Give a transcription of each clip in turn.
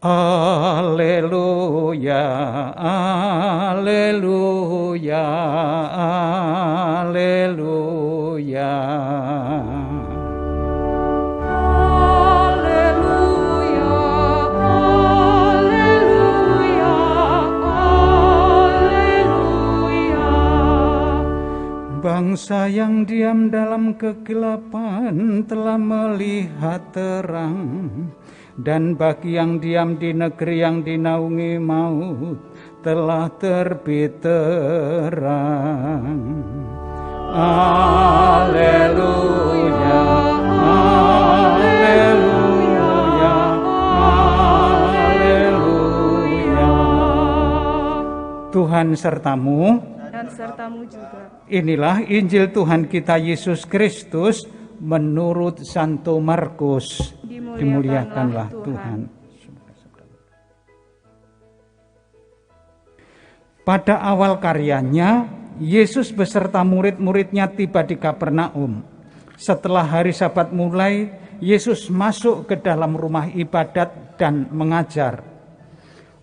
Haleluya, haleluya, haleluya. Bangsa yang diam dalam kegelapan telah melihat terang, dan bagi yang diam di negeri yang dinaungi maut telah terbit terang. Haleluya, haleluya, haleluya. Tuhan sertamu dan sertamu juga. Inilah Injil Tuhan kita Yesus Kristus menurut Santo Markus. Dimuliakanlah Tuhan. Pada awal karyanya, Yesus beserta murid-muridnya tiba di Kapernaum. Setelah hari Sabat mulai, Yesus masuk ke dalam rumah ibadat dan mengajar.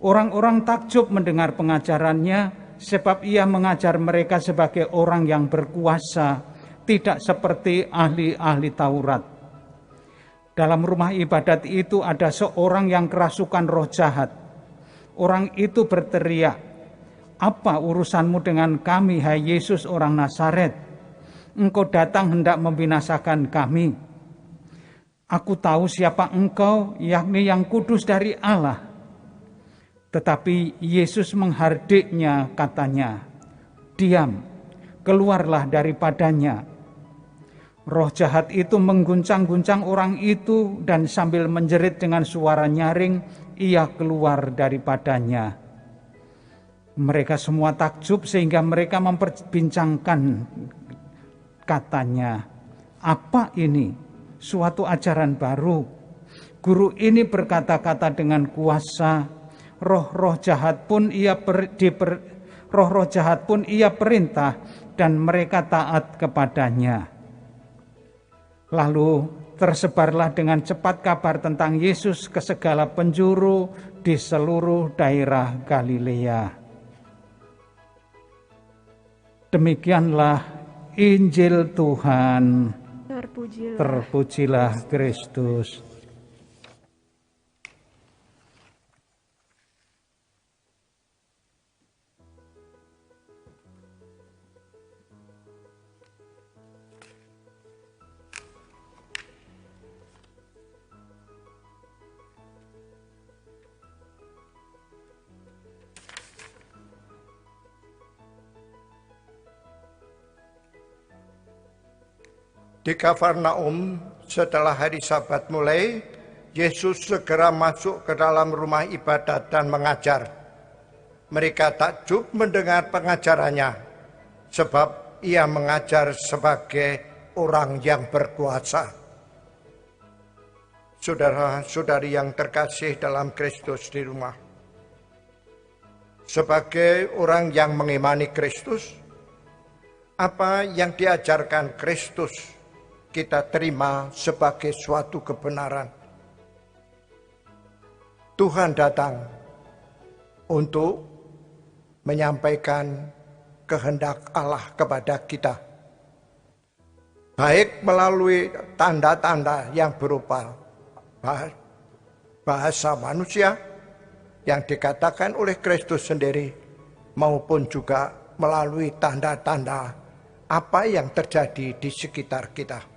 Orang-orang takjub mendengar pengajarannya, sebab ia mengajar mereka sebagai orang yang berkuasa, tidak seperti ahli-ahli Taurat. Dalam rumah ibadat itu ada seorang yang kerasukan roh jahat. Orang itu berteriak, "Apa urusanmu dengan kami, hai Yesus orang Nazaret? Engkau datang hendak membinasakan kami. Aku tahu siapa engkau, yakni yang kudus dari Allah." Tetapi Yesus menghardiknya, katanya, "Diam, keluarlah daripadanya." Roh jahat itu mengguncang-guncang orang itu, dan sambil menjerit dengan suara nyaring, ia keluar daripadanya. Mereka semua takjub sehingga mereka memperbincangkan, katanya, "Apa ini? Suatu ajaran baru. Guru ini berkata-kata dengan kuasa. Roh-roh jahat pun ia perintah, dan mereka taat kepadanya." Lalu tersebarlah dengan cepat kabar tentang Yesus ke segala penjuru di seluruh daerah Galilea. Demikianlah Injil Tuhan. Terpujilah Kristus. Di Kapernaum, setelah hari Sabat mulai, Yesus segera masuk ke dalam rumah ibadat dan mengajar. Mereka takjub mendengar pengajarannya, sebab ia mengajar sebagai orang yang berkuasa. Saudara-saudari yang terkasih dalam Kristus di rumah, sebagai orang yang mengimani Kristus, apa yang diajarkan Kristus kita terima sebagai suatu kebenaran. Tuhan datang untuk menyampaikan kehendak Allah kepada kita, baik melalui tanda-tanda yang berupa bahasa manusia yang dikatakan oleh Kristus sendiri, maupun juga melalui tanda-tanda apa yang terjadi di sekitar kita.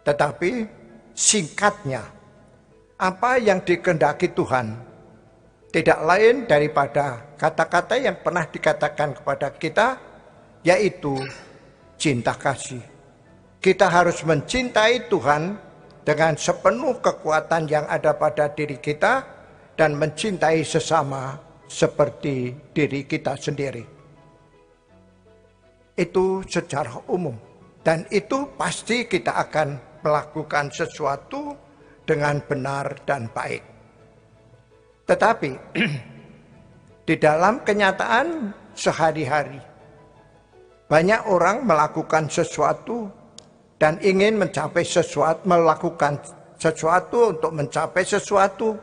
Tetapi singkatnya, apa yang dikehendaki Tuhan tidak lain daripada kata-kata yang pernah dikatakan kepada kita, yaitu cinta kasih. Kita harus mencintai Tuhan dengan sepenuh kekuatan yang ada pada diri kita, dan mencintai sesama seperti diri kita sendiri. Itu secara umum, dan itu pasti kita akan melakukan sesuatu dengan benar dan baik. Tetapi di dalam kenyataan sehari-hari, banyak orang melakukan sesuatu dan ingin mencapai sesuatu, melakukan sesuatu untuk mencapai sesuatu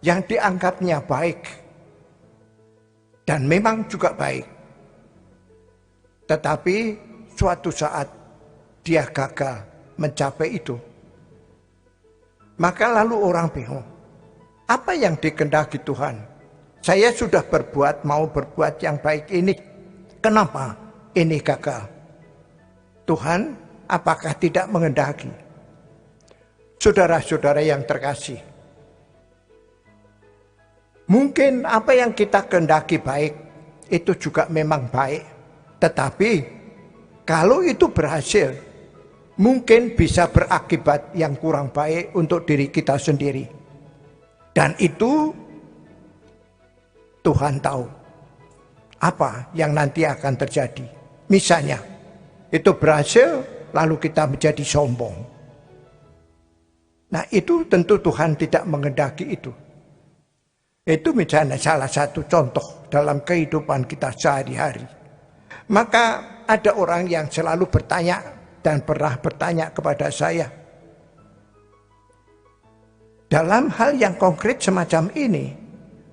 yang dianggapnya baik dan memang juga baik. Tetapi suatu saat dia gagal mencapai itu. Maka lalu orang bingung. Apa yang dikehendaki Tuhan? Saya sudah mau berbuat yang baik ini. Kenapa ini gagal? Tuhan, apakah tidak menghendaki? Saudara-saudara yang terkasih, mungkin apa yang kita kehendaki baik, itu juga memang baik. Tetapi, kalau itu berhasil, mungkin bisa berakibat yang kurang baik untuk diri kita sendiri. Dan itu, Tuhan tahu apa yang nanti akan terjadi. Misalnya, itu berhasil, lalu kita menjadi sombong. Nah, itu tentu Tuhan tidak menghendaki itu. Itu misalnya salah satu contoh dalam kehidupan kita sehari-hari. Maka ada orang yang selalu bertanya dan pernah bertanya kepada saya. Dalam hal yang konkret semacam ini,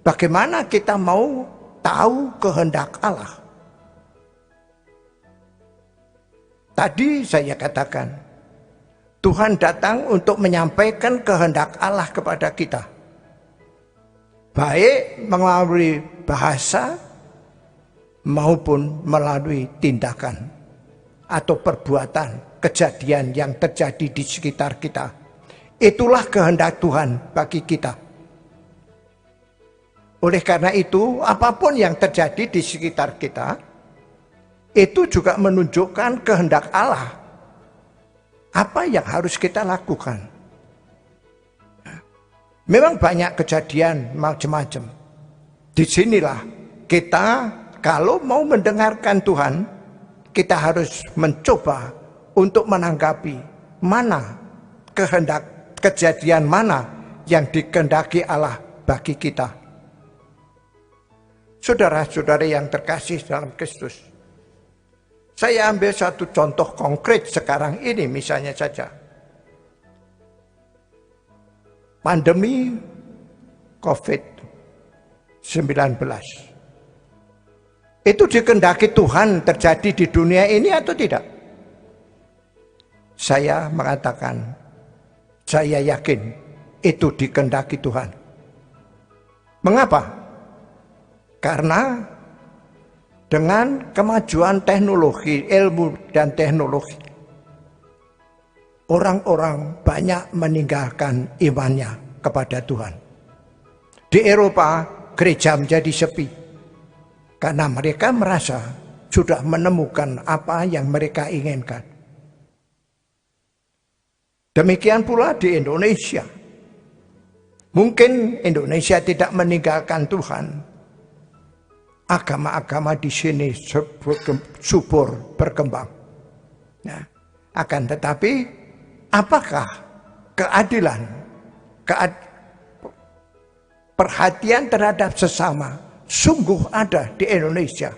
bagaimana kita mau tahu kehendak Allah? Tadi saya katakan, Tuhan datang untuk menyampaikan kehendak Allah kepada kita. Baik melalui bahasa maupun melalui tindakan atau perbuatan, kejadian yang terjadi di sekitar kita. Itulah kehendak Tuhan bagi kita. Oleh karena itu, apapun yang terjadi di sekitar kita, itu juga menunjukkan kehendak Allah. Apa yang harus kita lakukan? Memang banyak kejadian macam-macam. Disinilah kita kalau mau mendengarkan Tuhan, kita harus mencoba untuk menanggapi mana kehendak kejadian mana yang dikehendaki Allah bagi kita. Saudara-saudara yang terkasih dalam Kristus, saya ambil satu contoh konkret sekarang ini misalnya saja. Pandemi COVID-19. Itu dikehendaki Tuhan terjadi di dunia ini atau tidak? Saya mengatakan, saya yakin itu dikehendaki Tuhan. Mengapa? Karena dengan kemajuan teknologi, ilmu dan teknologi, orang-orang banyak meninggalkan imannya kepada Tuhan. Di Eropa, gereja menjadi sepi. Karena mereka merasa sudah menemukan apa yang mereka inginkan. Demikian pula di Indonesia. Mungkin Indonesia tidak meninggalkan Tuhan. Agama-agama di sini subur berkembang. Nah, akan tetapi apakah keadilan, perhatian terhadap sesama sungguh ada di Indonesia?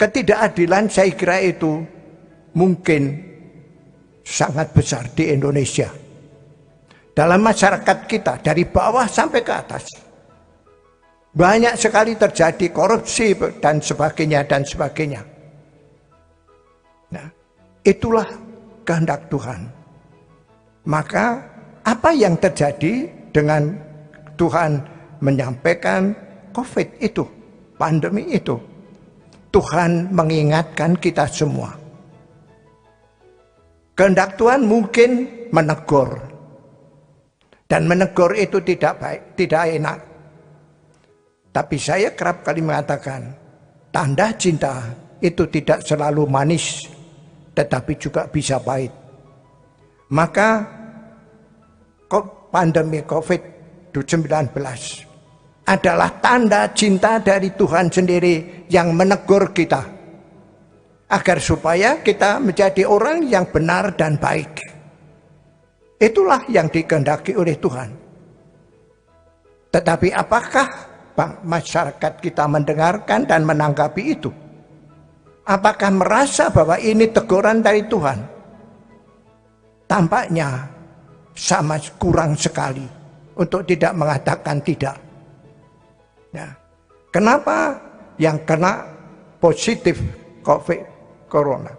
Ketidakadilan saya kira itu mungkin sangat besar di Indonesia. Dalam masyarakat kita dari bawah sampai ke atas. Banyak sekali terjadi korupsi dan sebagainya dan sebagainya. Nah, itulah kehendak Tuhan. Maka apa yang terjadi dengan Tuhan menyampaikan COVID itu, pandemi itu? Tuhan mengingatkan kita semua. Kehendak Tuhan mungkin menegur. Dan menegur itu tidak baik, tidak enak. Tapi saya kerap kali mengatakan, tanda cinta itu tidak selalu manis, tetapi juga bisa pahit. Maka pandemi COVID-19 adalah tanda cinta dari Tuhan sendiri yang menegur kita. Agar supaya kita menjadi orang yang benar dan baik. Itulah yang dikehendaki oleh Tuhan. Tetapi apakah masyarakat kita mendengarkan dan menanggapi itu? Apakah merasa bahwa ini teguran dari Tuhan? Tampaknya sama kurang sekali. untuk tidak mengatakan tidak. Ya. Kenapa yang kena positif COVID Corona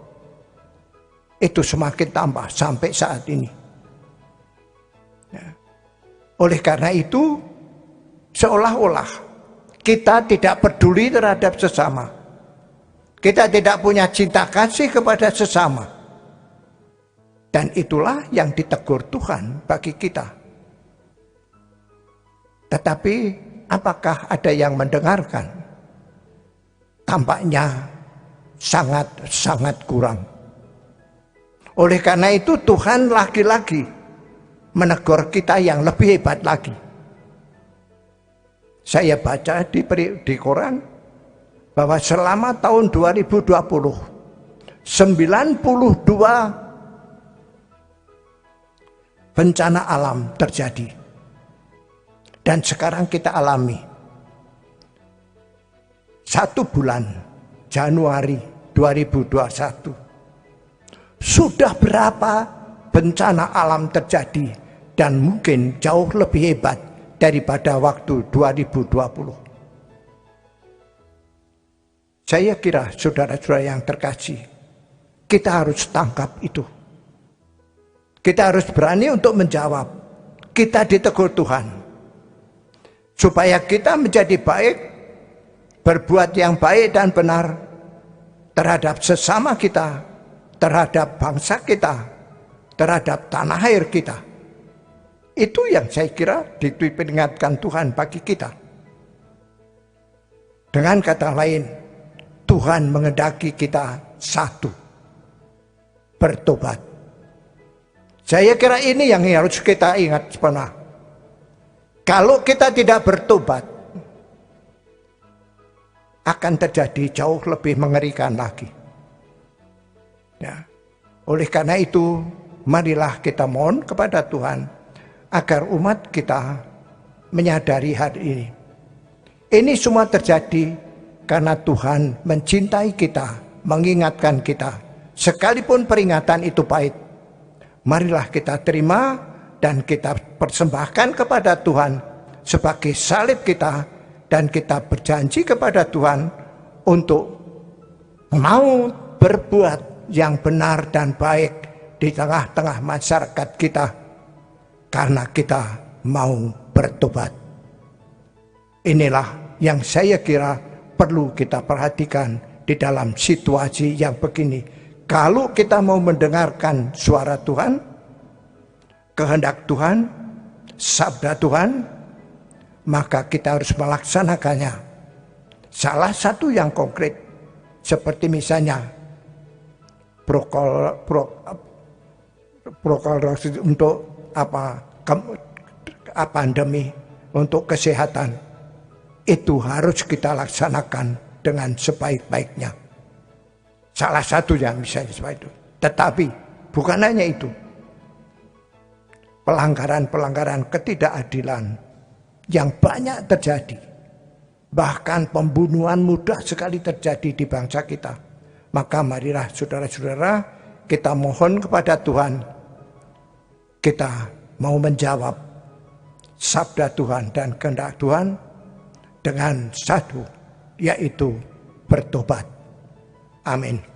itu semakin tambah sampai saat ini? Ya. Oleh karena itu, seolah-olah kita tidak peduli terhadap sesama. Kita tidak punya cinta kasih kepada sesama. Dan itulah yang ditegur Tuhan bagi kita. Tetapi apakah ada yang mendengarkan? Tampaknya sangat-sangat kurang. Oleh karena itu Tuhan lagi-lagi menegur kita yang lebih hebat lagi. Saya baca di Quran bahwa selama tahun 2020 92 bencana alam terjadi. Dan sekarang kita alami 1 bulan Januari 2021. Sudah berapa bencana alam terjadi dan mungkin jauh lebih hebat daripada waktu 2020. Saya kira saudara-saudara yang terkasih, kita harus tangkap itu. Kita harus berani untuk menjawab. Kita ditegur Tuhan. Supaya kita menjadi baik, berbuat yang baik dan benar terhadap sesama kita, terhadap bangsa kita, terhadap tanah air kita. Itu yang saya kira diperingatkan Tuhan bagi kita. Dengan kata lain, Tuhan menghendaki kita satu, bertobat. Saya kira ini yang harus kita ingat sebenarnya. Kalau kita tidak bertobat, akan terjadi jauh lebih mengerikan lagi. Ya. Oleh karena itu, marilah kita mohon kepada Tuhan agar umat kita menyadari hal ini. Ini semua terjadi karena Tuhan mencintai kita, mengingatkan kita. Sekalipun peringatan itu pahit, marilah kita terima dan kita persembahkan kepada Tuhan sebagai salib kita, dan kita berjanji kepada Tuhan untuk mau berbuat yang benar dan baik di tengah-tengah masyarakat kita karena kita mau bertobat. Inilah yang saya kira perlu kita perhatikan di dalam situasi yang begini. Kalau kita mau mendengarkan suara Tuhan, kehendak Tuhan, sabda Tuhan, maka kita harus melaksanakannya. Salah satu yang konkret, seperti misalnya proklamasi untuk pandemi, untuk kesehatan, itu harus kita laksanakan dengan sebaik-baiknya. Salah satu yang bisa seperti itu. Tetapi bukan hanya itu. Pelanggaran-pelanggaran ketidakadilan yang banyak terjadi. Bahkan pembunuhan mudah sekali terjadi di bangsa kita. Maka marilah saudara-saudara, kita mohon kepada Tuhan. Kita mau menjawab sabda Tuhan dan kehendak Tuhan dengan satu, yaitu bertobat. Amin.